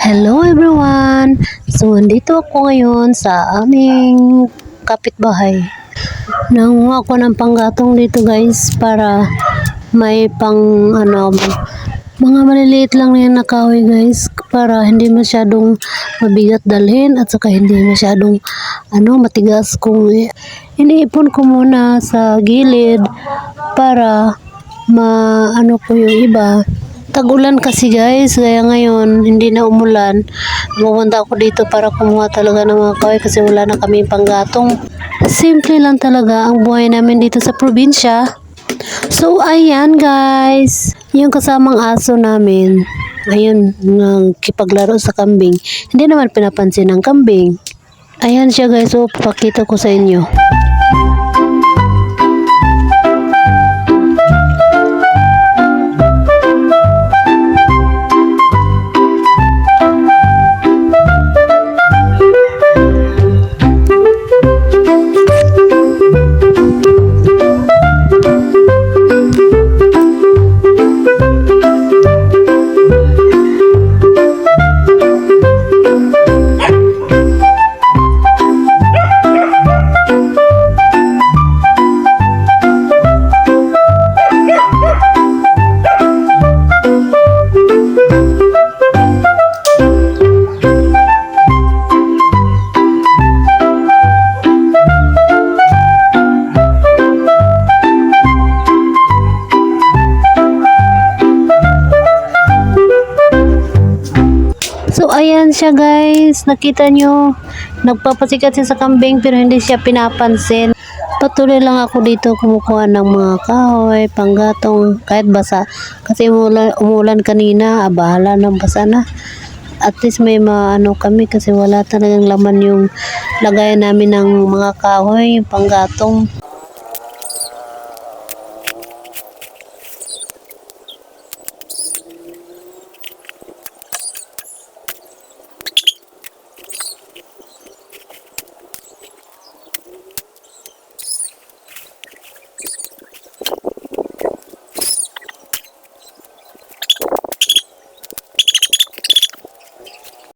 Hello everyone! So, andito ako ngayon sa aming kapitbahay. Nanguha ako ng panggatong dito guys para may mga maliliit lang na kahoy guys para hindi masyadong mabigat dalhin at saka hindi masyadong matigas kung iniipon ko muna sa gilid para ko yung iba. Tag-ulan kasi guys, kaya ngayon hindi na umulan. Pumunta ako dito para kumuha talaga ng mga kahoy kasi wala na kami panggatong. Simple lang talaga ang buhay namin dito sa probinsya. So ayan guys, yung kasamang aso namin, ayun, nagkipaglaro sa kambing. Hindi naman pinapansin ng kambing. Ayan siya guys, so pakita ko sa inyo. So ayan siya guys, nakita nyo, nagpapasikat siya sa kambing pero hindi siya pinapansin. Patuloy lang ako dito kumukuha ng mga kahoy, panggatong, kahit basa. Kasi umulan kanina, bahala ng basa na. At least may kami kasi wala talagang laman yung lagayan namin ng mga kahoy, yung panggatong.